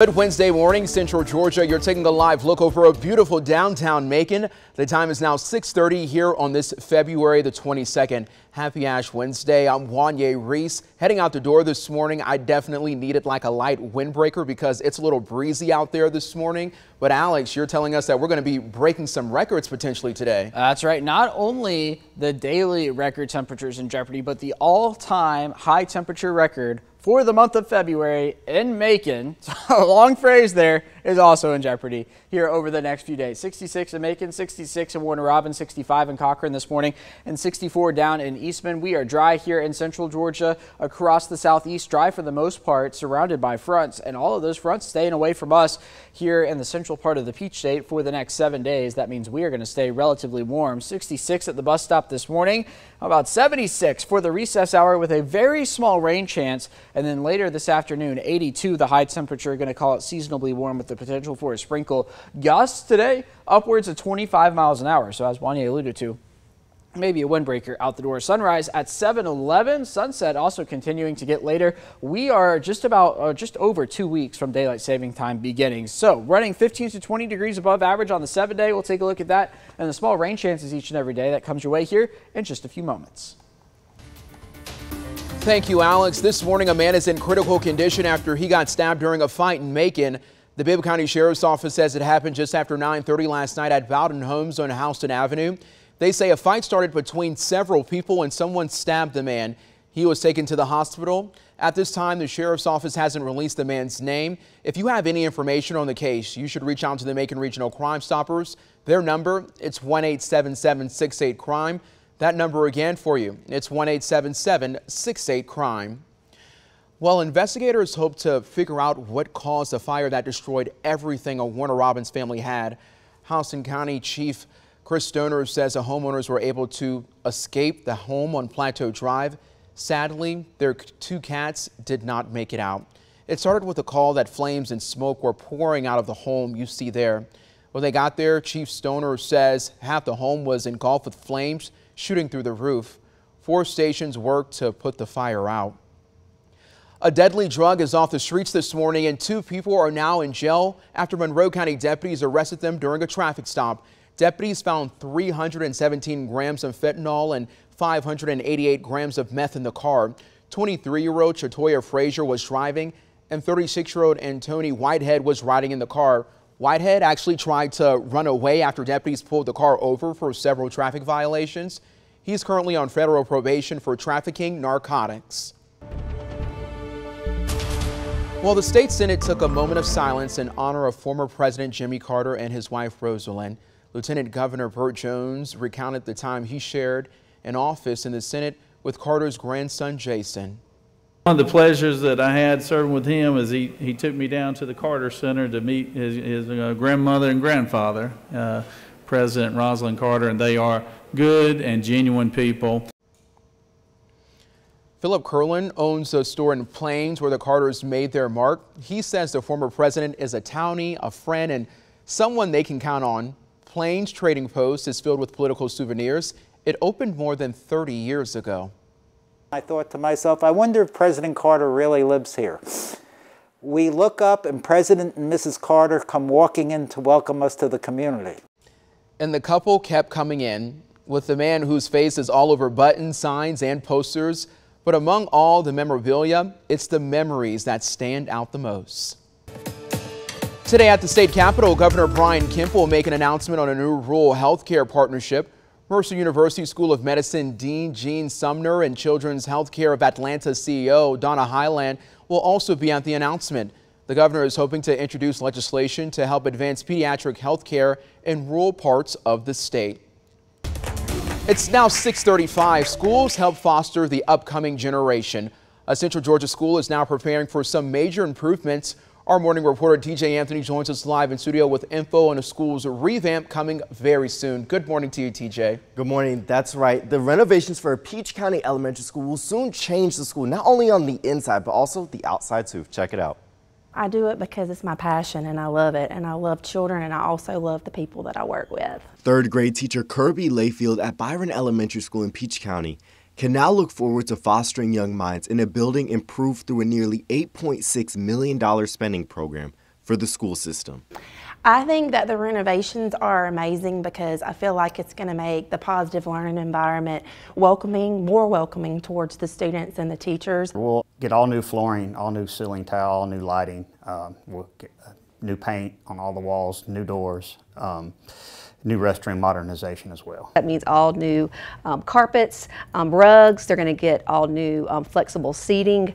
Good Wednesday morning, Central Georgia. You're taking a live look over a beautiful downtown Macon. The time is now 6:30 here on this February the 22nd. Happy Ash Wednesday. I'm Wanye Reese. Heading out the door this morning, I definitely needed like a light windbreaker because it's a little breezy out there this morning. But Alex, you're telling us that we're going to be breaking some records potentially today. That's right. Not only the daily record temperatures in jeopardy, but the all-time high temperature record for the month of February in Macon, so a long phrase there, is also in jeopardy here over the next few days. 66 in Macon, 66 in Warner Robins, 65 in Cochrane this morning, and 64 down in Eastman. We are dry here in Central Georgia, across the southeast, dry for the most part, surrounded by fronts, and all of those fronts staying away from us here in the central part of the Peach State for the next 7 days. That means we are going to stay relatively warm. 66 at the bus stop this morning, about 76 for the recess hour with a very small rain chance. And then later this afternoon, 82, the high temperature, going to call it seasonably warm with the potential for a sprinkle. Gusts today, upwards of 25 miles an hour. So as Wanye alluded to, maybe a windbreaker out the door. Sunrise at 7:11. Sunset also continuing to get later. We are just over 2 weeks from daylight saving time beginning. So running 15 to 20 degrees above average on the 7-day. We'll take a look at that and the small rain chances each and every day that comes your way here in just a few moments. Thank you, Alex. This morning, a man is in critical condition after he got stabbed during a fight in Macon. The Bibb County Sheriff's Office says it happened just after 9:30 last night at Bowden Homes on Houston Avenue. They say a fight started between several people and someone stabbed the man. He was taken to the hospital. At this time, the Sheriff's Office hasn't released the man's name. If you have any information on the case, you should reach out to the Macon Regional Crime Stoppers. Their number, it's 1-877-68-CRIME. That number again for you, it's 1-877-68-CRIME. Well, investigators hope to figure out what caused the fire that destroyed everything a Warner Robins family had. Houston County Chief Chris Stoner says the homeowners were able to escape the home on Plateau Drive. Sadly, their 2 cats did not make it out. It started with a call that flames and smoke were pouring out of the home you see there. When they got there, Chief Stoner says half the home was engulfed with flames shooting through the roof. 4 stations worked to put the fire out. A deadly drug is off the streets this morning, and 2 people are now in jail after Monroe County deputies arrested them during a traffic stop. Deputies found 317 grams of fentanyl and 588 grams of meth in the car. 23-year-old Chatoya Frazier was driving, and 36-year-old Antoni Whitehead was riding in the car. Whitehead actually tried to run away after deputies pulled the car over for several traffic violations. He's currently on federal probation for trafficking narcotics. Well, the state Senate took a moment of silence in honor of former President Jimmy Carter and his wife Rosalind. Lieutenant Governor Burt Jones recounted the time he shared in office in the Senate with Carter's grandson Jason. One of the pleasures that I had serving with him is he took me down to the Carter Center to meet his grandmother and grandfather, President Rosalind Carter, and they are good and genuine people. Philip Curlin owns a store in Plains where the Carters made their mark. He says the former president is a townie, a friend, and someone they can count on. Plains Trading Post is filled with political souvenirs. It opened more than 30 years ago. I thought to myself, I wonder if President Carter really lives here. We look up and President and Mrs. Carter come walking in to welcome us to the community. And the couple kept coming in with the man whose face is all over buttons, signs, and posters. But among all the memorabilia, it's the memories that stand out the most. Today at the state capitol, Governor Brian Kemp will make an announcement on a new rural health care partnership. Mercer University School of Medicine Dean Gene Sumner and Children's Healthcare of Atlanta CEO Donna Highland will also be at the announcement. The governor is hoping to introduce legislation to help advance pediatric health care in rural parts of the state. It's now 6:35. Schools help foster the upcoming generation. A Central Georgia school is now preparing for some major improvements. Our morning reporter TJ Anthony joins us live in studio with info on the school's revamp coming very soon. Good morning to you, TJ. Good morning. That's right. The renovations for Peach County Elementary School will soon change the school, not only on the inside, but also the outside too. Check it out. I do it because it's my passion and I love it, and I love children, and I also love the people that I work with. 3rd grade teacher Kirby Layfield at Byron Elementary School in Peach County can now look forward to fostering young minds in a building improved through a nearly $8.6 million spending program for the school system. I think that the renovations are amazing because I feel like it's going to make the positive learning environment more welcoming towards the students and the teachers. We'll get all new flooring, all new ceiling tile, all new lighting. We'll get new paint on all the walls, new doors, new restroom modernization as well. That means all new carpets, rugs. They're going to get all new flexible seating.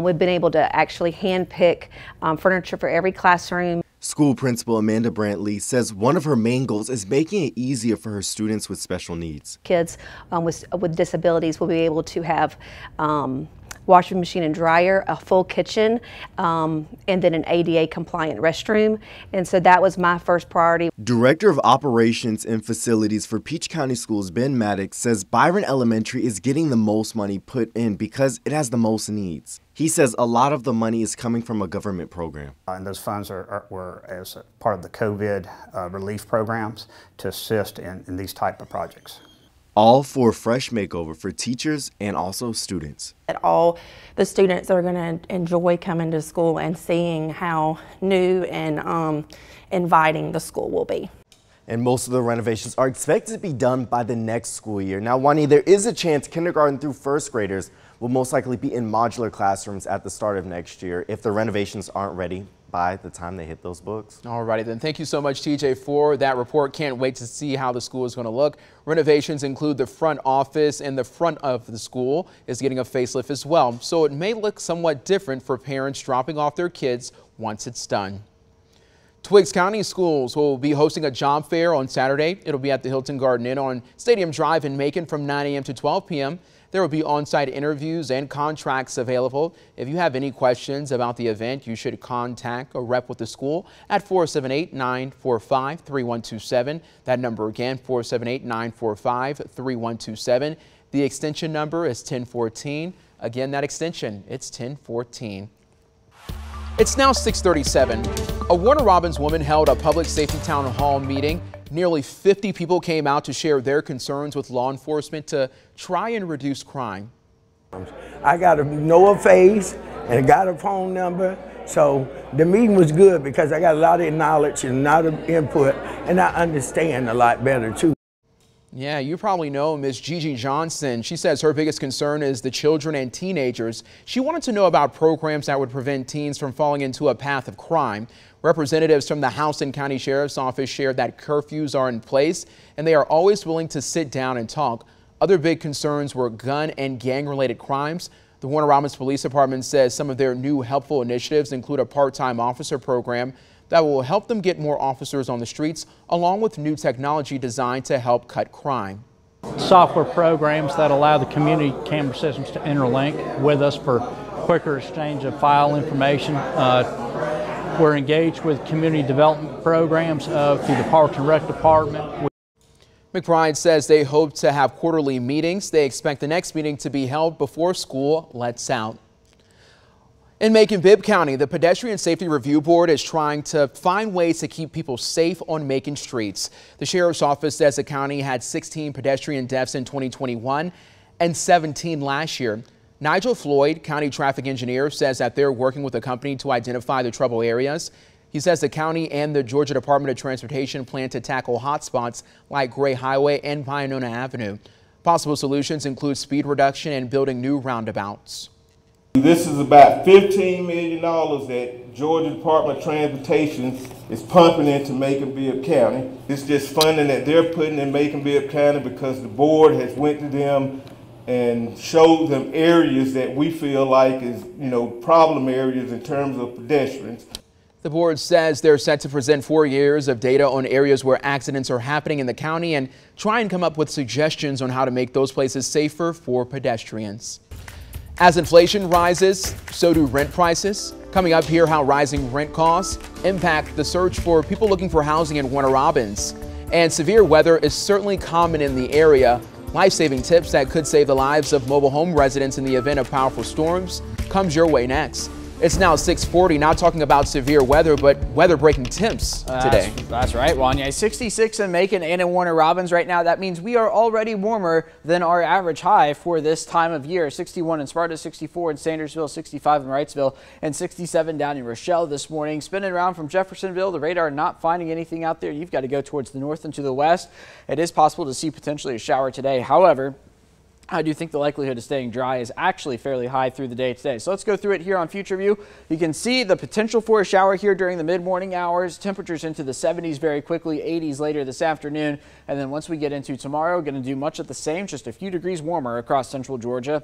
We've been able to actually hand pick furniture for every classroom. School principal Amanda Brantley says one of her main goals is making it easier for her students with special needs. Kids with disabilities will be able to have washing machine and dryer, a full kitchen, and then an ADA compliant restroom. And so that was my first priority. Director of Operations and Facilities for Peach County Schools, Ben Maddox, says Byron Elementary is getting the most money put in because it has the most needs. He says a lot of the money is coming from a government program. And those funds were as a part of the COVID relief programs to assist in these type of projects. All for a fresh makeover for teachers and also students. All the students are going to enjoy coming to school and seeing how new and inviting the school will be. And most of the renovations are expected to be done by the next school year. Now, Wani, there is a chance kindergarten through first graders will most likely be in modular classrooms at the start of next year if the renovations aren't ready by the time they hit those books. All righty then. Thank you so much, TJ, for that report. Can't wait to see how the school is going to look. Renovations include the front office, and the front of the school is getting a facelift as well. So it may look somewhat different for parents dropping off their kids once it's done. Twiggs County Schools will be hosting a job fair on Saturday. It'll be at the Hilton Garden Inn on Stadium Drive in Macon from 9 a.m. to 12 p.m. There will be on-site interviews and contracts available. If you have any questions about the event, you should contact a rep with the school at 478-945-3127. That number again, 478-945-3127. The extension number is 1014. Again, that extension, it's 1014. It's now 6:37. A Warner Robins woman held a public safety town hall meeting. Nearly 50 people came out to share their concerns with law enforcement to try and reduce crime. I got a Noah face and I got a phone number. So the meeting was good because I got a lot of knowledge and a lot of input, and I understand a lot better too. Yeah, you probably know Ms. Gigi Johnson. She says her biggest concern is the children and teenagers. She wanted to know about programs that would prevent teens from falling into a path of crime. Representatives from the House and County Sheriff's Office shared that curfews are in place and they are always willing to sit down and talk. Other big concerns were gun and gang-related crimes. The Warner Robins Police Department says some of their new helpful initiatives include a part-time officer program that will help them get more officers on the streets, along with new technology designed to help cut crime. Software programs that allow the community camera systems to interlink with us for quicker exchange of file information. We're engaged with community development programs through the Parks and Rec Department. McBride says they hope to have quarterly meetings. They expect the next meeting to be held before school lets out. In Macon, Bibb County, the Pedestrian Safety Review Board is trying to find ways to keep people safe on Macon streets. The Sheriff's Office says the county had 16 pedestrian deaths in 2021 and 17 last year. Nigel Floyd, county traffic engineer, says that they're working with a company to identify the trouble areas. He says the county and the Georgia Department of Transportation plan to tackle hotspots like Gray Highway and Pionona Avenue. Possible solutions include speed reduction and building new roundabouts. This is about $15 million that Georgia Department of Transportation is pumping into Macon-Bibb County. It's just funding that they're putting in Macon-Bibb County because the board has went to them and showed them areas that we feel like is, problem areas in terms of pedestrians. The board says they're set to present 4 years of data on areas where accidents are happening in the county and try and come up with suggestions on how to make those places safer for pedestrians. As inflation rises, so do rent prices. Coming up here, how rising rent costs impact the search for people looking for housing in Warner Robins. And severe weather is certainly common in the area. Life-saving tips that could save the lives of mobile home residents in the event of powerful storms comes your way next. It's now 6:40, not talking about severe weather, but weather-breaking temps today. That's right, Wanya. 66 in Macon and in Warner Robins right now. That means we are already warmer than our average high for this time of year. 61 in Sparta, 64 in Sandersville, 65 in Wrightsville, and 67 down in Rochelle this morning. Spinning around from Jeffersonville, the radar not finding anything out there. You've got to go towards the north and to the west. It is possible to see potentially a shower today. However, I do think the likelihood of staying dry is actually fairly high through the day today. So let's go through it here on Future View. You can see the potential for a shower here during the mid-morning hours. Temperatures into the 70s very quickly, 80s later this afternoon. And then once we get into tomorrow, going to do much of the same, just a few degrees warmer across central Georgia.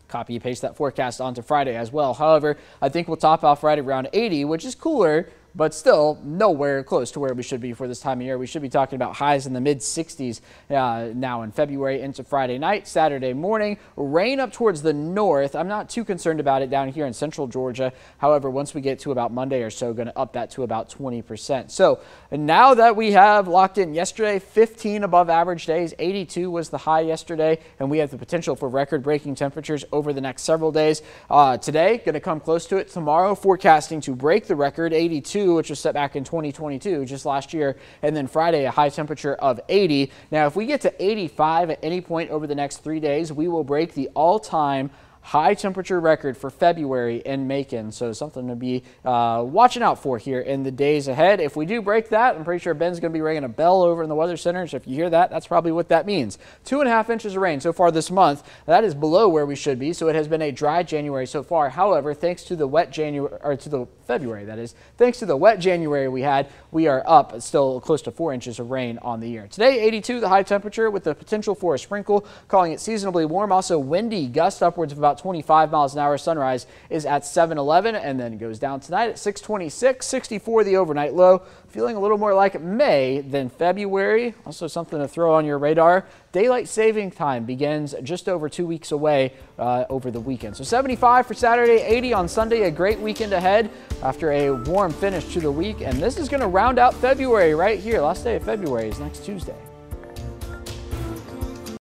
Copy and paste that forecast onto Friday as well. However, I think we'll top off right around 80, which is cooler, but still nowhere close to where we should be for this time of year. We should be talking about highs in the mid-60s now in February into Friday night. Saturday morning, rain up towards the north. I'm not too concerned about it down here in central Georgia. However, once we get to about Monday or so, going to up that to about 20%. So now that we have locked in yesterday, 15 above average days, 82 was the high yesterday, and we have the potential for record-breaking temperatures over the next several days. Today, going to come close to it. Tomorrow, forecasting to break the record, 82, which was set back in 2022, just last year. And then Friday, a high temperature of 80. Now, if we get to 85 at any point over the next 3 days, we will break the all-time high temperature record for February in Macon. So something to be watching out for here in the days ahead. If we do break that, I'm pretty sure Ben's going to be ringing a bell over in the Weather Center. So if you hear that, that's probably what that means. 2.5 inches of rain so far this month. That is below where we should be. So it has been a dry January so far. However, thanks to the wet January, or to the February, that is, thanks to the wet January we had, we are up still close to 4 inches of rain on the year. Today, 82, the high temperature with the potential for a sprinkle, calling it seasonably warm. Also windy, gusts upwards of about 25 miles an hour. Sunrise is at 7:11 and then goes down tonight at 6:26, 64 the overnight low. Feeling a little more like May than February. Also something to throw on your radar. Daylight saving time begins just over 2 weeks away over the weekend. So 75 for Saturday, 80 on Sunday. A great weekend ahead after a warm finish to the week. And this is going to round out February right here. Last day of February is next Tuesday.